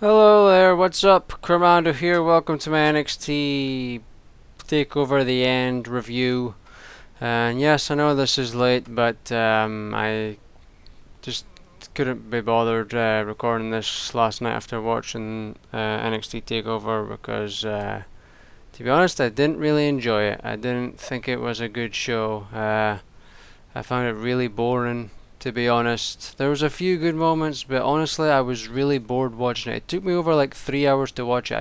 Hello there, what's up? Commander here. Welcome to my NXT TakeOver the End review. And yes, I know this is late, but I just couldn't be bothered recording this last night after watching NXT TakeOver because, to be honest, I didn't really enjoy it. I didn't think it was a good show. I found it really boring, to be honest. There was a few good moments, but honestly, I was really bored watching it. It took me over like 3 hours to watch it.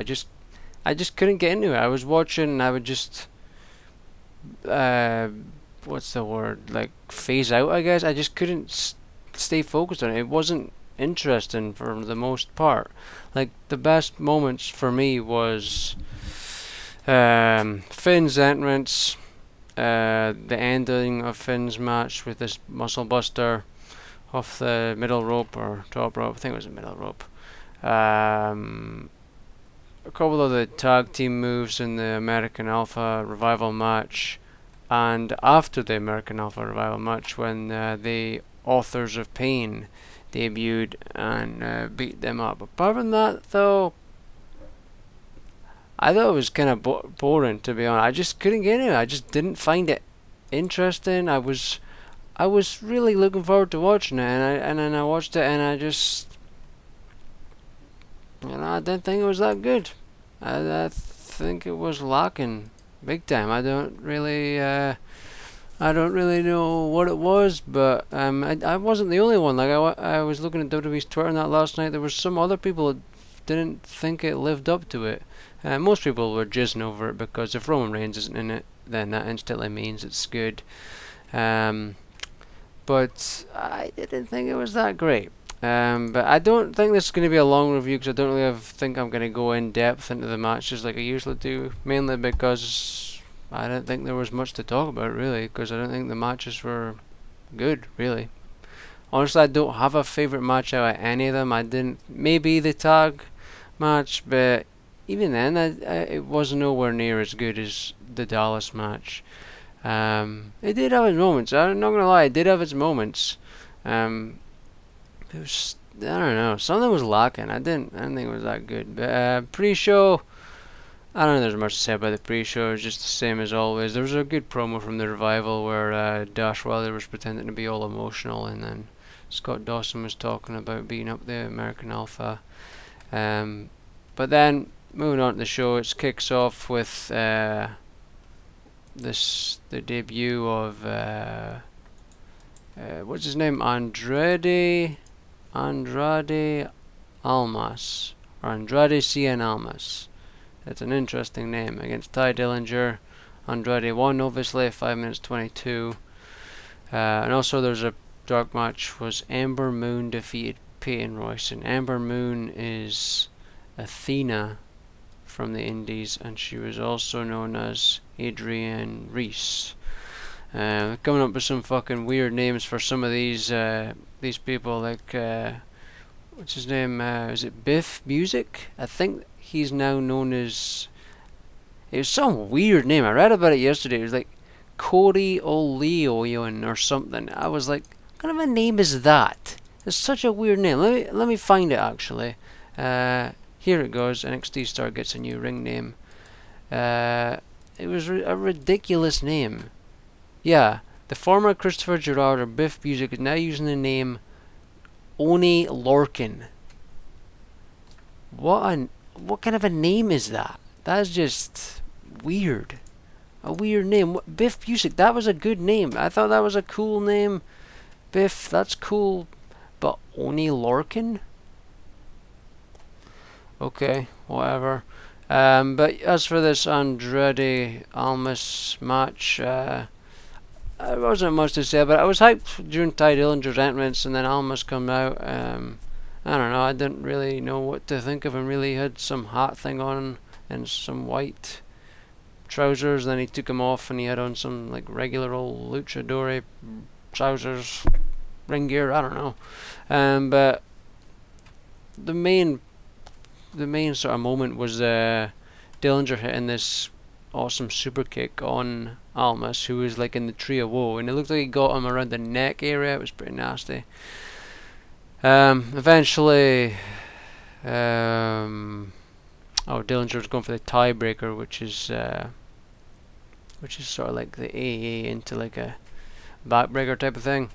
I just couldn't get into it. I was watching, and I would just, uh, what's the word? Like phase out, I guess. I just couldn't stay focused on it. It wasn't interesting for the most part. Like the best moments for me was Finn's entrance, the ending of Finn's match with this muscle buster off the middle rope or top rope. I think it was the middle rope. Um, a couple of the tag team moves in the American Alpha Revival match, and after the American Alpha Revival match, when the Authors of Pain debuted and beat them up. Apart from that, though, I thought it was kind of boring, to be honest. I just couldn't get it. I just didn't find it interesting. I was really looking forward to watching it, and then I watched it, and I just, I didn't think it was that good. I think it was lacking big time. I don't really know what it was, but I wasn't the only one. Like I was looking at WWE's Twitter and that last night. There was some other people that didn't think it lived up to it. Most people were jizzing over it because if Roman Reigns isn't in it, then that instantly means it's good. Um, but I didn't think it was that great. But I don't think this is going to be a long review because I don't really think I'm going to go in depth into the matches like I usually do, mainly because I don't think there was much to talk about really, because I don't think the matches were good really. Honestly, I don't have a favorite match out of any of them. I didn't. Maybe the tag match, but even then, it was nowhere near as good as the Dallas match. It did have its moments. I'm not gonna lie, it did have its moments. Um, it was, I don't know, something was lacking. I didn't think it was that good. But pre-show, I don't know. There's much to say about the pre-show. It's just the same as always. There was a good promo from the Revival where Dash Wilder was pretending to be all emotional, and then Scott Dawson was talking about beating up the American Alpha. Um, but then moving on to the show, it kicks off with the debut of what's his name, Andrade Almas, or Andrade Cien Almas. It's an interesting name. Against Ty Dillinger. Andrade won, obviously, 5 minutes 22. And also there's a dark match was Ember Moon defeated Peyton Royce. And Ember Moon is Athena from the Indies, and she was also known as Adrian Reese. Coming up with some fucking weird names for some of these people, like what's his name? Is it Biff Music? I think he's now known as. It was some weird name. I read about it yesterday. It was like Cody O'Leoyan or something. I was like, what kind of a name is that? It's such a weird name. Let me find it actually. Here it goes. NXT star gets a new ring name. It was a ridiculous name. Yeah, the former Christopher Gerard or Biff Music is now using the name Oni Lorcan. What kind of a name is that? That's just weird. A weird name. Biff Music. That was a good name. I thought that was a cool name. Biff. That's cool. But Oni Lorcan. Okay, whatever. But as for this Andrade Almas match, there wasn't much to say, but I was hyped during Ty Dillinger's entrance, and then Almas come out. I don't know. I didn't really know what to think of him. Really, he had some hat thing on and some white trousers. Then he took them off, and he had on some like regular old luchador trousers, ring gear. I don't know. But the main sort of moment was Dillinger hitting this awesome super kick on Almas, who was like in the tree of woe, and it looked like he got him around the neck area. It was pretty nasty. Eventually, Dillinger's going for the tiebreaker, which is sort of like the AA into like a backbreaker type of thing.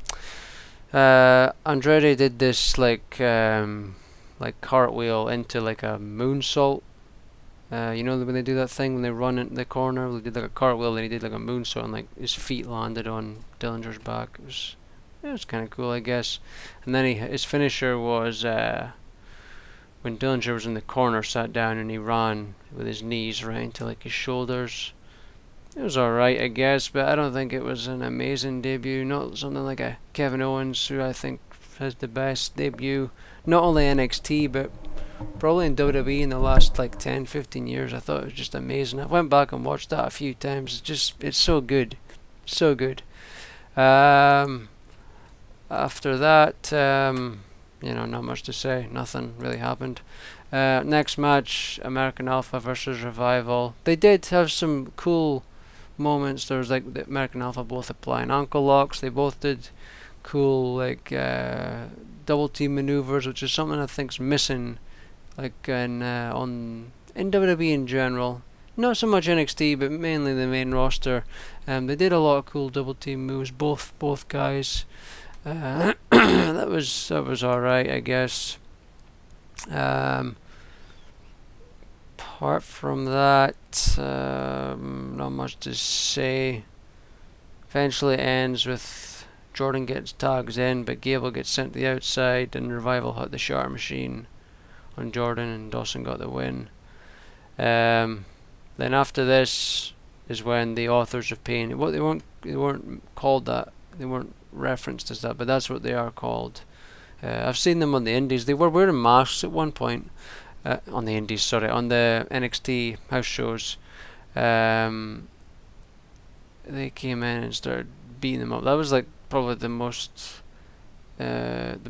Andrade did this like cartwheel into like a moonsault. You know when they do that thing when they run in the corner, they did like a cartwheel, then he did like a moonsault, and like his feet landed on Dillinger's back. It was kind of cool, I guess. And then his finisher was when Dillinger was in the corner, sat down, and he ran with his knees right into like his shoulders. It was alright, I guess, but I don't think it was an amazing debut. Not something like a Kevin Owens, who I think has the best debut, not only NXT, but probably in WWE in the last like 10, 15 years. I thought it was just amazing. I went back and watched that a few times. It's so good. So good. After that, not much to say. Nothing really happened. Next match, American Alpha versus Revival. They did have some cool moments. There was like the American Alpha both applying ankle locks. They both did cool like double team maneuvers, which is something I think's missing like in WWE in general. Not so much NXT, but mainly the main roster. They did a lot of cool double team moves. Both guys. That was alright, I guess. Apart from that, not much to say. Eventually ends with Jordan gets tags in, but Gable gets sent to the outside, and Revival hit the Sharp Machine on Jordan, and Dawson got the win. Then after this is when the Authors of Pain. What they weren't called that. They weren't referenced as that, but that's what they are called. I've seen them on the Indies. They were wearing masks at one point. On the Indies, sorry, on the NXT house shows. They came in and started beating them up. That was like probably the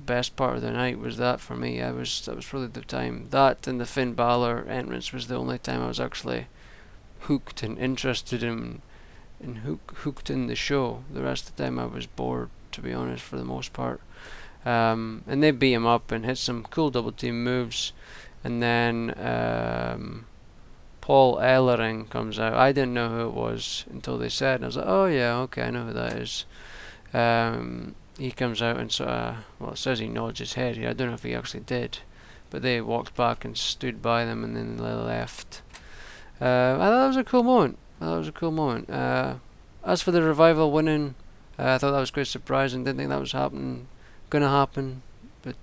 best part of the night was that for me. That was probably the time. That and the Finn Balor entrance was the only time I was actually hooked and interested in hooked in the show. The rest of the time I was bored, to be honest, for the most part. And they beat him up and hit some cool double team moves. And then Paul Ellering comes out. I didn't know who it was until they said, and I was like, oh yeah, okay, I know who that is. He comes out and sort of, well, it says he nods his head here. I don't know if he actually did, but they walked back and stood by them, and then they left. I thought that was a cool moment. As for the Revival winning, I thought that was quite surprising. Didn't think that was gonna happen, but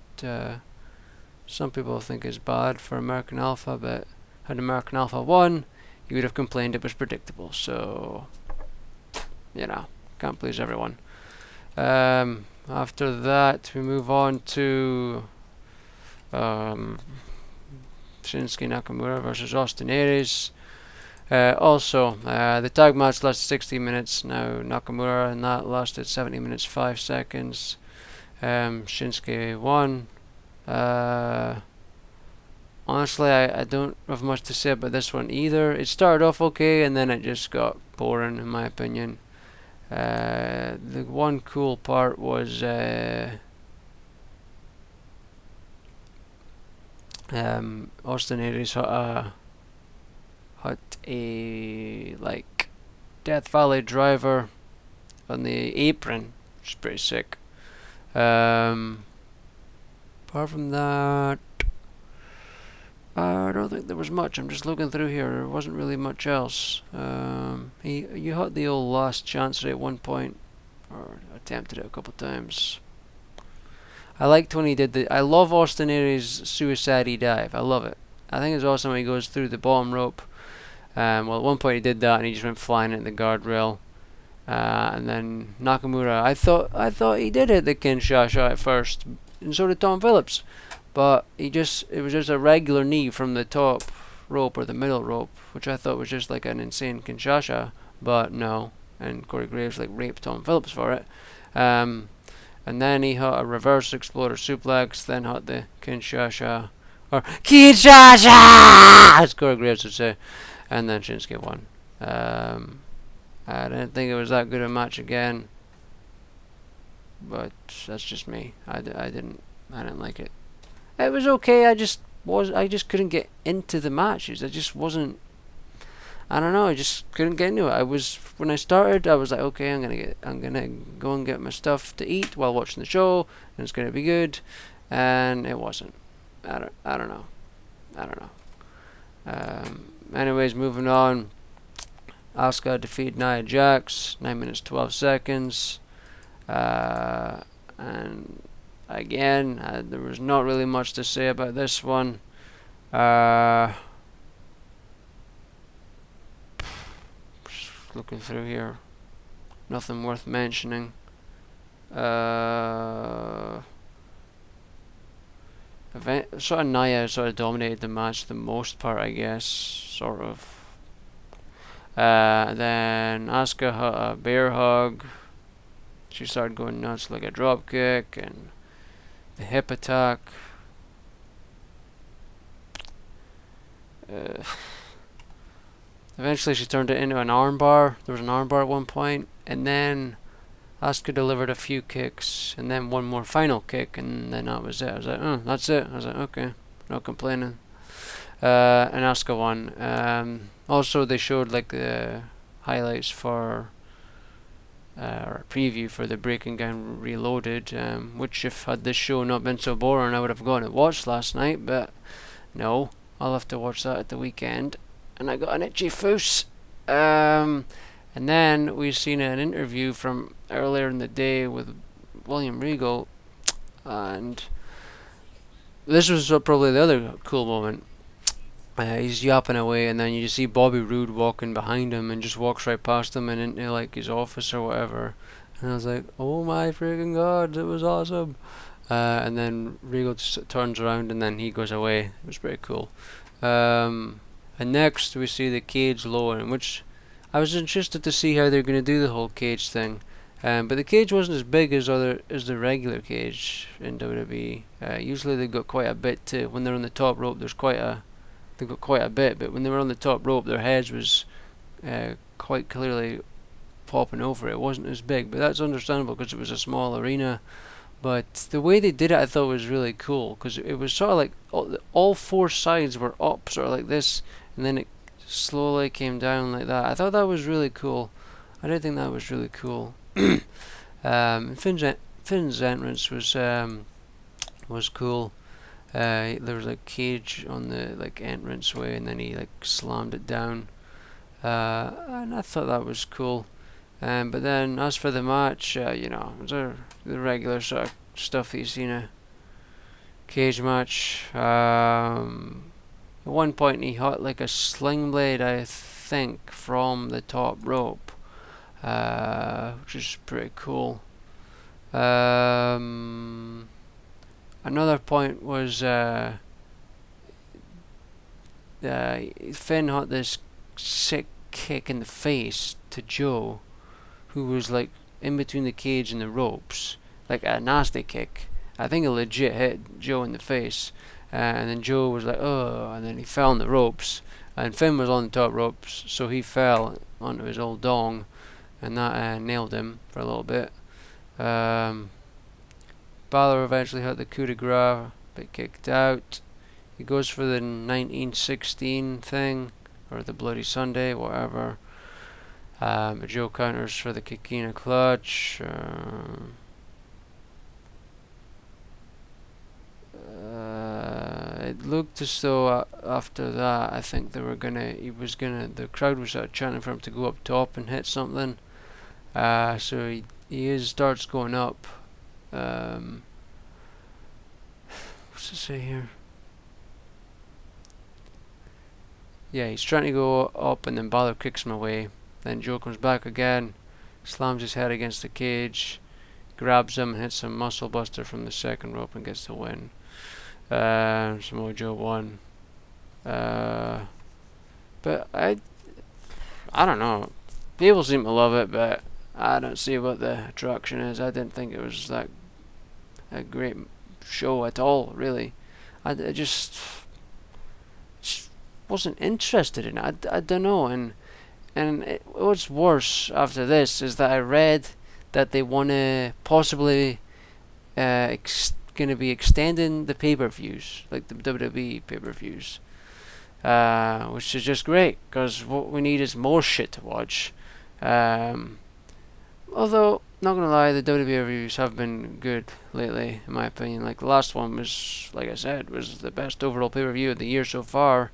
some people think it's bad for American Alpha, but had American Alpha won, you would have complained it was predictable. So, can't please everyone. After that, we move on to Shinsuke Nakamura versus Austin Aries. The tag match lasted 60 minutes. Now Nakamura and that lasted 70 minutes 5 seconds. Shinsuke won. Honestly, I don't have much to say about this one either. It started off okay, and then it just got boring, in my opinion. The one cool part was Austin Aries had a like Death Valley driver on the apron, which is pretty sick. Apart from that, I don't think there was much. I'm just looking through here. There wasn't really much else. You had the old last chance at one point, or attempted it a couple times. I liked when he did I love Austin Aries' suicide dive. I love it. I think it's awesome when he goes through the bottom rope. At one point he did that and he just went flying into the guardrail. And then Nakamura, I thought he did hit the Kinshasa at first, and so did Tom Phillips. But it was just a regular knee from the top rope or the middle rope, which I thought was just like an insane Kinshasa, but no. And Corey Graves raped Tom Phillips for it. And then he hit a reverse exploder suplex, then hit the Kinshasa, or Kinshasa, as Corey Graves would say, and then Shinsuke won. I didn't think it was that good a match again, but that's just me. I didn't like it. It was okay. I just couldn't get into the matches. I just wasn't. I don't know. I just couldn't get into it. When I started, I was like, okay, I'm gonna go and get my stuff to eat while watching the show, and it's gonna be good, and it wasn't. I don't know. I don't know. Anyways, moving on. Asuka defeated Nia Jax, 9 minutes 12 seconds. And again, there was not really much to say about this one. Just looking through here, nothing worth mentioning. Sort of Nia sort of dominated the match the most part, I guess, sort of. Then Asuka a bear hug. She started going nuts, like a drop kick and the hip attack. Eventually she turned it into an armbar. There was an armbar at one point, and then Asuka delivered a few kicks, and then one more final kick, and then that was it. I was like, oh, that's it. I was like, okay, no complaining. And Asuka won. Also, they showed like the highlights for or a preview for the Breaking Down Reloaded, which if had this show not been so boring, I would have gone and watched last night. But no, I'll have to watch that at the weekend, and I got an itchy foose. And then we've seen an interview from earlier in the day with William Regal, and this was probably the other cool moment. He's yapping away, and then you see Bobby Roode walking behind him, and just walks right past him and into like his office or whatever. And I was like, "Oh my freaking god, it was awesome!" And then Regal just turns around, and then he goes away. It was pretty cool. And next we see the cage lowering, which I was interested to see how they're going to do the whole cage thing. But the cage wasn't as big as the regular cage in WWE. Usually they've got quite a bit to when they're on the top rope. They've got quite a bit, but when they were on the top rope, their heads was quite clearly popping over. It wasn't as big, but that's understandable because it was a small arena. But the way they did it, I thought was really cool, because it was sort of like all four sides were up, sort of like this, and then it slowly came down like that. I thought that was really cool. I did think that was really cool. Finn's entrance was cool. There was a cage on the like entrance way, and then he like slammed it down, and I thought that was cool. But then as for the match, it was the regular sort of stuff that you see in a cage match. At one point he hit like a sling blade, I think, from the top rope, which is pretty cool. Another point was Finn had this sick kick in the face to Joe, who was like in between the cage and the ropes, like a nasty kick. I think it legit hit Joe in the face, and then Joe was like, oh, and then he fell on the ropes, and Finn was on the top ropes, so he fell onto his old dong, and that nailed him for a little bit. Balor eventually had the coup de grace, but kicked out. He goes for the 1916 thing, or the Bloody Sunday, whatever. Joe counters for the Kikina clutch. It looked as though after that, I think the crowd was chanting for him to go up top and hit something. So he starts going up. What's it say here? Yeah, he's trying to go up, and then Balor kicks him away. Then Joe comes back again, slams his head against the cage, grabs him and hits a muscle buster from the second rope and gets the win. Samoa Joe won. But I don't know. People seem to love it, but I don't see what the attraction is. I didn't think it was that a great show at all, really. I just wasn't interested in it. I don't know. And what's worse after this is that I read that they want to possibly going to be extending the pay-per-views, like the WWE pay-per-views, which is just great, because what we need is more shit to watch. Although, not gonna lie, the WWE reviews have been good lately, in my opinion. Like, the last one was, like I said, was the best overall pay-per-view of the year so far.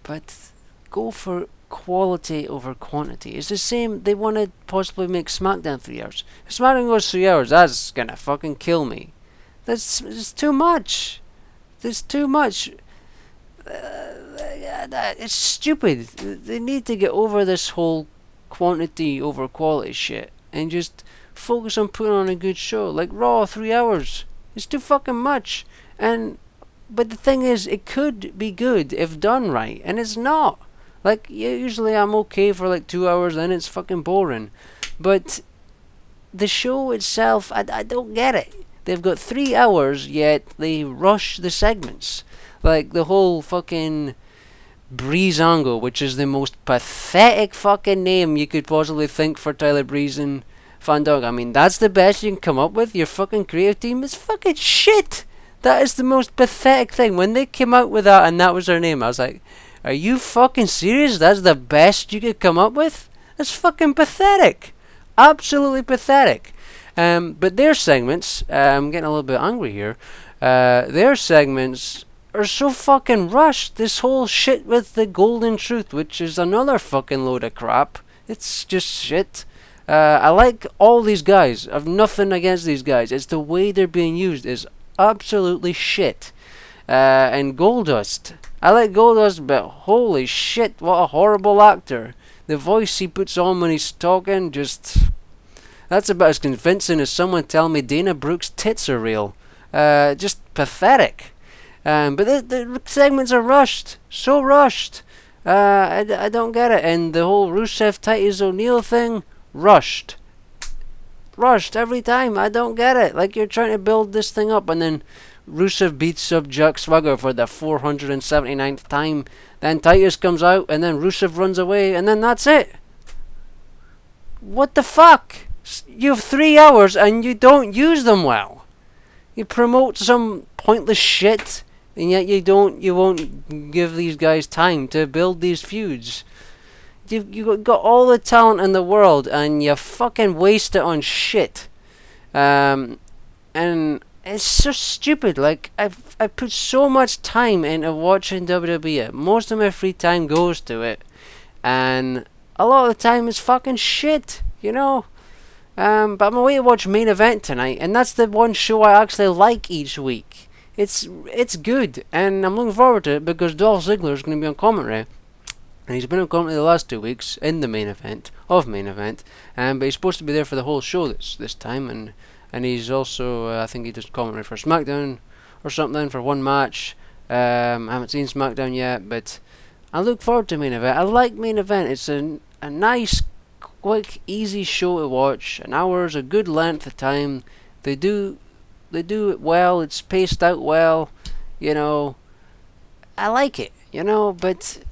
But go for quality over quantity. It's the same. They want to possibly make SmackDown 3 hours. If SmackDown goes 3 hours, that's gonna fucking kill me. It's too much. There's too much. It's stupid. They need to get over this whole quantity over quality shit and just focus on putting on a good show. Like Raw, 3 hours. It's too fucking much. But the thing is, it could be good if done right, and it's not. Like, usually I'm okay for like 2 hours, then it's fucking boring. But the show itself, I don't get it. They've got 3 hours, yet they rush the segments. Like the whole fucking Breezango, which is the most pathetic fucking name you could possibly think for Tyler Breeze and Fandog. I mean, that's the best you can come up with? Your fucking creative team is fucking shit! That is the most pathetic thing. When they came out with that and that was their name, I was like, are you fucking serious? That's the best you could come up with? That's fucking pathetic. Absolutely pathetic. But their segments, I'm getting a little bit angry here, their segments are so fucking rushed. This whole shit with the Golden Truth, which is another fucking load of crap. It's just shit. I like all these guys. I've nothing against these guys. It's the way they're being used is absolutely shit. And Goldust. I like Goldust, but holy shit, what a horrible actor. The voice he puts on when he's talking, that's about as convincing as someone telling me Dana Brooke's tits are real. Just pathetic. But the segments are rushed. So rushed. I don't get it. And the whole Rusev Titus O'Neil thing, rushed. Rushed every time. I don't get it. Like, you're trying to build this thing up, and then Rusev beats up Jack Swagger for the 479th time. Then Titus comes out, and then Rusev runs away, and then that's it. What the fuck? You have 3 hours, and you don't use them well. You promote some pointless shit, and yet you won't give these guys time to build these feuds. You got all the talent in the world, and you fucking waste it on shit. And it's so stupid. Like, I put so much time into watching WWE. Most of my free time goes to it, and a lot of the time it's fucking shit, you know. But I'm away to watch Main Event tonight, and that's the one show I actually like each week. It's good, and I'm looking forward to it because Dolph Ziggler is going to be on commentary. And he's been on commentary the last 2 weeks in the Main Event, but he's supposed to be there for the whole show this time, and he's also, I think he does commentary for SmackDown or something for one match. I haven't seen SmackDown yet, but I look forward to Main Event. I like Main Event. It's a nice, quick, easy show to watch. An hour is a good length of time. They do it well. It's paced out well. You know, I like it. You know, but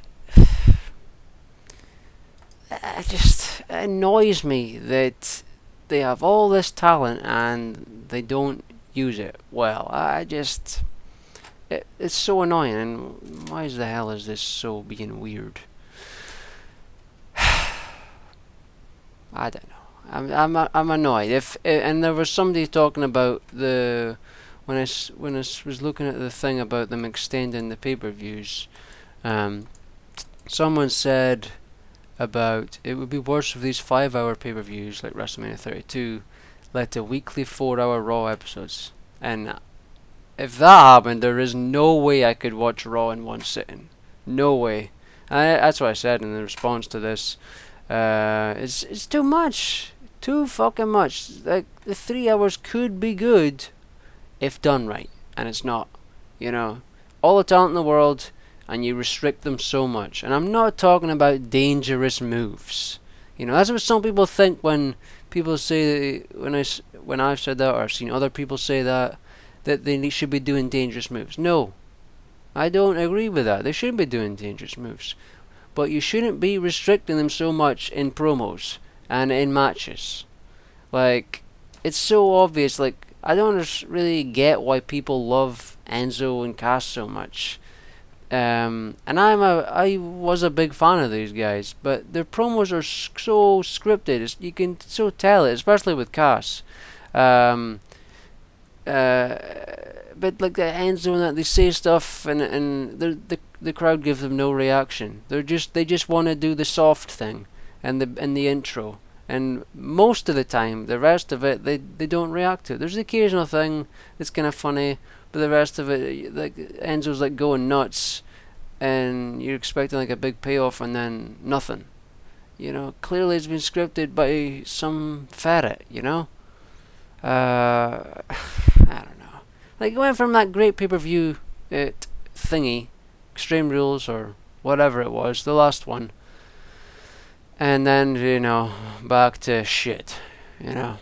it annoys me that they have all this talent and they don't use it well. It's so annoying. And why the hell is this so being weird? I don't know. I'm annoyed. And there was somebody talking about when I was looking at the thing about them extending the pay-per-views. Someone said about it would be worse if these 5-hour pay-per-views like WrestleMania 32 led to weekly 4-hour Raw episodes. And if that happened, there is no way I could watch Raw in one sitting. No way. And that's what I said in the response to this. It's too much. Too fucking much. Like, the 3 hours could be good if done right. And it's not. You know, all the talent in the world, and you restrict them so much. And I'm not talking about dangerous moves. You know, that's what some people think when people say, when I've said that, or I've seen other people say that they should be doing dangerous moves. No, I don't agree with that. They shouldn't be doing dangerous moves. But you shouldn't be restricting them so much in promos and in matches. Like, it's so obvious. Like, I don't really get why people love Enzo and Cass so much. And I was a big fan of these guys, but their promos are so scripted. You can so tell it, especially with Cass. Um, uh, but like the Enzo and that, they say stuff, and the crowd gives them no reaction. They just want to do the soft thing, and the intro. And most of the time, the rest of it, they don't react to. There's the occasional thing that's kind of funny, but the rest of it, like Enzo's like going nuts, and you're expecting like a big payoff, and then nothing. Clearly it's been scripted by some ferret. I don't know. Like, it went from that great pay-per-view thingy, Extreme Rules or whatever it was, the last one, and then back to shit. You know.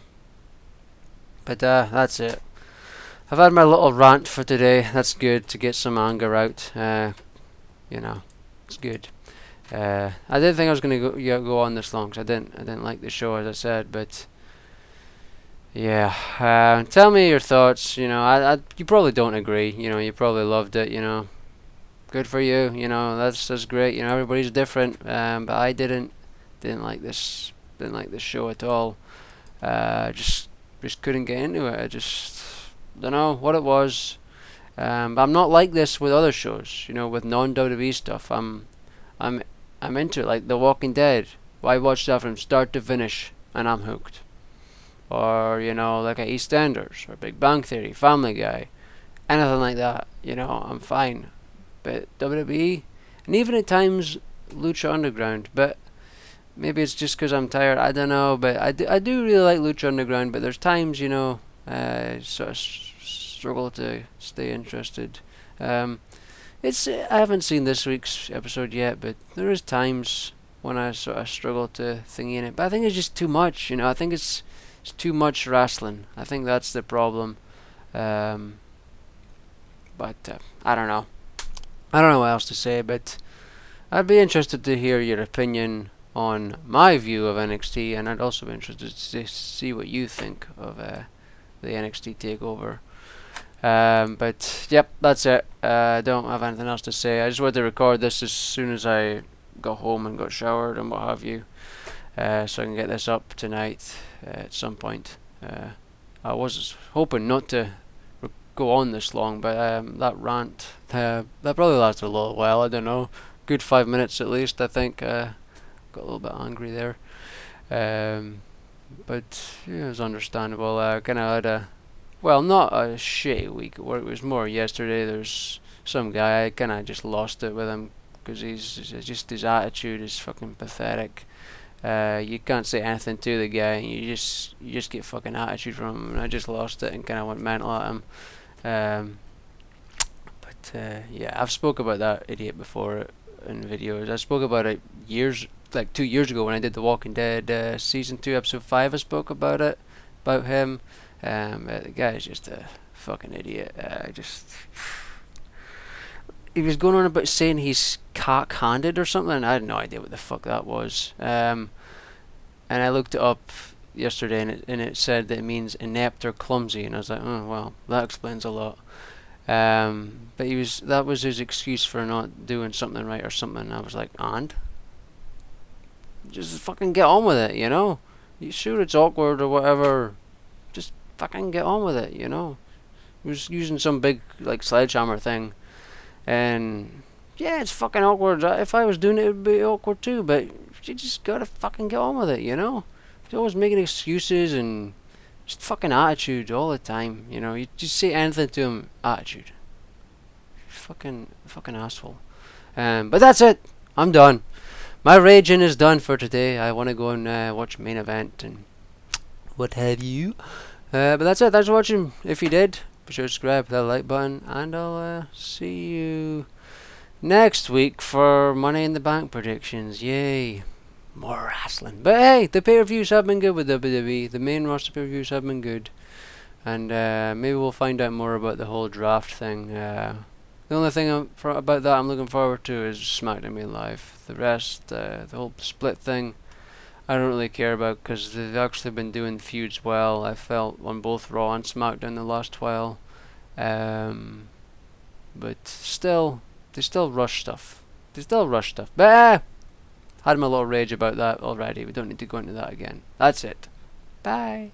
But that's it. I've had my little rant for today. That's good to get some anger out. It's good. I didn't think I was gonna go on this long, 'cause I didn't like the show, as I said, but yeah. Tell me your thoughts. You probably don't agree. You probably loved it. Good for you. That's great. Everybody's different. But I didn't like this. Didn't like this show at all. Just couldn't get into it. I just don't know what it was. But I'm not like this with other shows. With non-WWE stuff. I'm I'm into it. Like The Walking Dead. I watch that from start to finish, and I'm hooked. Or like a EastEnders or Big Bang Theory, Family Guy, anything like that. I'm fine. But WWE, and even at times Lucha Underground, but maybe it's just because I'm tired. I don't know, but I do really like Lucha Underground. But there's times I sort of struggle to stay interested. I haven't seen this week's episode yet, but there is times when I sort of struggle to thingy in it. But I think it's just too much. I think it's too much wrestling. I think that's the problem. But I don't know. I don't know what else to say, but I'd be interested to hear your opinion on my view of NXT, and I'd also be interested to see what you think of the NXT TakeOver. But yep, that's it. I don't have anything else to say. I just wanted to record this as soon as I got home and got showered and what have you, so I can get this up tonight at some point. I was hoping not to go on this long, but that rant that probably lasted a little while. I don't know, good 5 minutes at least. I think got a little bit angry there, but yeah, it was understandable. I kind of had not a shitty week at work. It was more yesterday. There's some guy, I kind of just lost it with him because his attitude is fucking pathetic. You can't say anything to the guy, and you just get fucking attitude from him. And I just lost it and kind of went mental at him. But yeah, I've spoke about that idiot before in videos. I spoke about it like 2 years ago when I did The Walking Dead season 2 episode 5. I spoke about him. The guy is just a fucking idiot. He was going on about saying he's cock-handed or something, and I had no idea what the fuck that was. And I looked it up yesterday, and it said that it means inept or clumsy, and I was like, oh well, that explains a lot. But that was his excuse for not doing something right or something. And I was like, and just fucking get on with it, You sure it's awkward or whatever, just fucking get on with it, He was using some big like sledgehammer thing. And yeah, it's fucking awkward. If I was doing it, it would be awkward too. But you just gotta fucking get on with it, You're always making excuses and just fucking attitude all the time. You just say anything to him, attitude. Fucking asshole. But that's it. I'm done. My raging is done for today. I want to go and watch Main Event and what have you. But that's it. Thanks for watching. If you did, be sure to subscribe, hit that like button, and I'll see you next week for Money in the Bank predictions. Yay. More wrestling. But hey, the pay-per-views have been good with WWE. The main roster pay-per-views have been good. And maybe we'll find out more about the whole draft thing. The only thing about that I'm looking forward to is SmackDown being live. The rest, the whole split thing, I don't really care about because they've actually been doing feuds well. I felt on both Raw and SmackDown the last while. Um, but still, they still rush stuff. They still rush stuff. But had my little rage about that already. We don't need to go into that again. That's it. Bye.